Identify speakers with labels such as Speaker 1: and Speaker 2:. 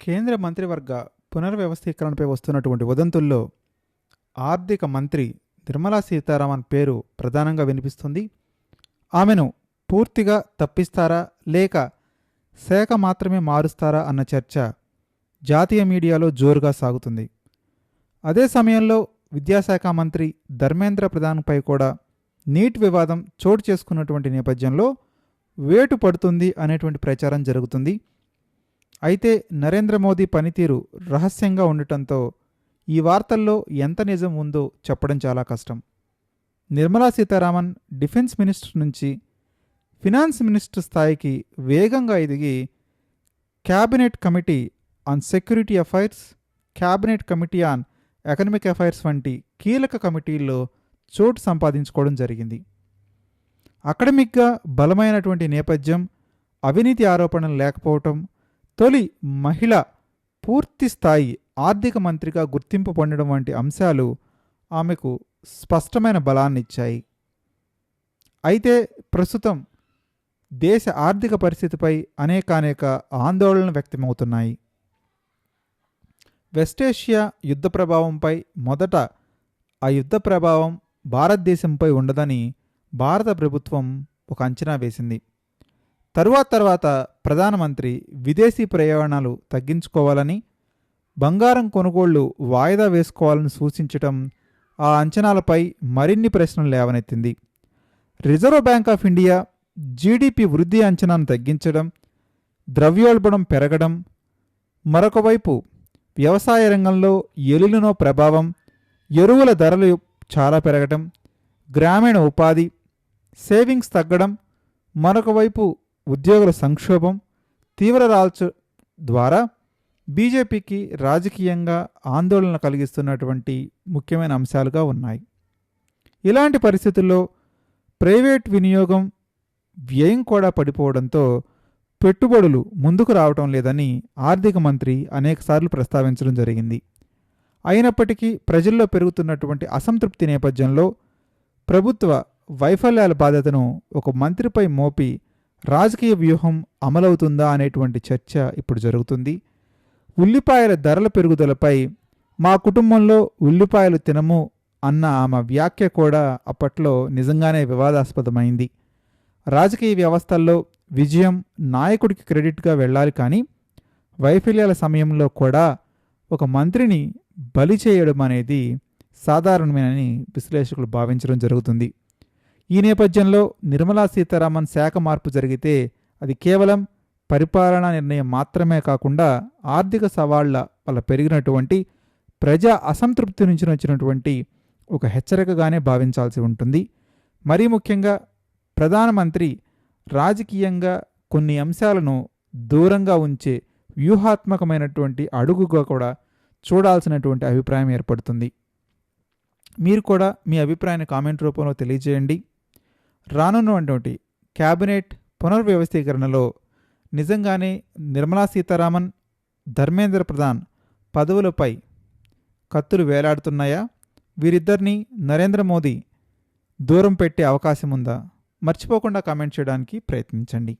Speaker 1: కేంద్ర మంత్రివర్గ పునర్వ్యవస్థీకరణపై వస్తున్నటువంటి వదంతుల్లో ఆర్థిక మంత్రి నిర్మలా సీతారామన్ పేరు ప్రధానంగా వినిపిస్తుంది. ఆమెను పూర్తిగా తప్పిస్తారా లేక శాఖ మాత్రమే మారుస్తారా అన్న చర్చ జాతీయ మీడియాలో జోరుగా సాగుతుంది. అదే సమయంలో విద్యాశాఖ మంత్రి ధర్మేంద్ర ప్రధాన్పై కూడా నీట్ వివాదం చోటు చేసుకున్నటువంటి నేపథ్యంలో వేటు పడుతుంది అనేటువంటి ప్రచారం జరుగుతుంది. అయితే నరేంద్ర మోదీ పనితీరు రహస్యంగా ఉండటంతో ఈ వార్తల్లో ఎంత నిజం ఉందో చెప్పడం చాలా కష్టం. నిర్మలా సీతారామన్ డిఫెన్స్ మినిస్టర్ నుంచి ఫినాన్స్ మినిస్టర్ స్థాయికి వేగంగా ఎదిగి cabinet committee on security affairs, cabinet committee on economic affairs వంటి కీలక కమిటీల్లో చోటు సంపాదించుకోవడం జరిగింది. అకాడమిక్గా బలమైనటువంటి నేపథ్యం, అవినీతి ఆరోపణలు లేకపోవటం, తొలి మహిళ పూర్తి స్థాయి ఆర్థిక మంత్రిగా గుర్తింపు పొందడం వంటి అంశాలు ఆమెకు స్పష్టమైన బలాన్నిచ్చాయి. అయితే ప్రస్తుతం దేశ ఆర్థిక పరిస్థితిపై అనేక ఆందోళనలు వ్యక్తమవుతున్నాయి. వెస్టేషియా యుద్ధ ప్రభావంపై మొదట ఆ యుద్ధ ప్రభావం భారతదేశంపై ఉండదని భారత ప్రభుత్వం ఒక అంచనా వేసింది. తర్వాత ప్రధానమంత్రి విదేశీ ప్రయాణాలు తగ్గించుకోవాలని, బంగారం కొనుగోళ్లు వాయిదా వేసుకోవాలని సూచించటం ఆ అంచనాలపై మరిన్ని ప్రశ్నలు లేవనెత్తింది. Reserve Bank of India GDP వృద్ధి అంచనాను తగ్గించడం, ద్రవ్యోల్బణం పెరగడం, మరొకవైపు వ్యవసాయ రంగంలో ఎలినో ప్రభావం, ఎరువుల ధరలు చాలా పెరగడం, గ్రామీణ ఉపాధి, సేవింగ్స్ తగ్గడం, మరొకవైపు ఉద్యోగుల సంక్షోభం తీవ్రరాల్చ ద్వారా బీజేపీకి రాజకీయంగా ఆందోళన కలిగిస్తున్నటువంటి ముఖ్యమైన అంశాలుగా ఉన్నాయి. ఇలాంటి పరిస్థితుల్లో ప్రైవేట్ వినియోగం వ్యయం కూడా పడిపోవడంతో పెట్టుబడులు ముందుకు రావటం లేదని ఆర్థిక మంత్రి అనేకసార్లు ప్రస్తావించడం జరిగింది. అయినప్పటికీ ప్రజల్లో పెరుగుతున్నటువంటి అసంతృప్తి నేపథ్యంలో ప్రభుత్వ వైఫల్యాల బాధ్యతను ఒక మంత్రిపై మోపి రాజకీయ వ్యూహం అమలవుతుందా అనేటువంటి చర్చ ఇప్పుడు జరుగుతుంది. ఉల్లిపాయల ధరల పెరుగుదలపై మా కుటుంబంలో ఉల్లిపాయలు తినము అన్న ఆమె వ్యాఖ్య కూడా అప్పట్లో నిజంగానే వివాదాస్పదమైంది. రాజకీయ వ్యవస్థల్లో విజయం నాయకుడికి క్రెడిట్గా వెళ్ళాలి, కానీ వైఫల్యాల సమయంలో కూడా ఒక మంత్రిని బలి చేయడం అనేది సాధారణమేనని విశ్లేషకులు భావించడం జరుగుతుంది. ఈ నేపథ్యంలో నిర్మలా సీతారామన్ శాఖ మార్పు జరిగితే అది కేవలం పరిపాలనా నిర్ణయం మాత్రమే కాకుండా ఆర్థిక సవాళ్ల వల్ల పెరిగినటువంటి ప్రజా అసంతృప్తి నుంచి వచ్చినటువంటి ఒక హెచ్చరికగానే భావించాల్సి ఉంటుంది. మరీ ముఖ్యంగా ప్రధానమంత్రి రాజకీయంగా కొన్ని అంశాలను దూరంగా ఉంచే వ్యూహాత్మకమైనటువంటి అడుగుగా కూడా చూడాల్సినటువంటి అభిప్రాయం ఏర్పడుతుంది. మీరు కూడా మీ అభిప్రాయాన్ని కామెంట్ రూపంలో తెలియజేయండి. రానున్నటువంటి క్యాబినెట్ పునర్వ్యవస్థీకరణలో నిజంగానే నిర్మలా సీతారామన్, ధర్మేంద్ర ప్రధాన్ పదవులపై కత్తులు వేలాడుతున్నాయా? వీరిద్దరినీ నరేంద్ర మోదీ దూరం పెట్టే అవకాశం ఉందా? మర్చిపోకుండా కామెంట్ చేయడానికి ప్రయత్నించండి.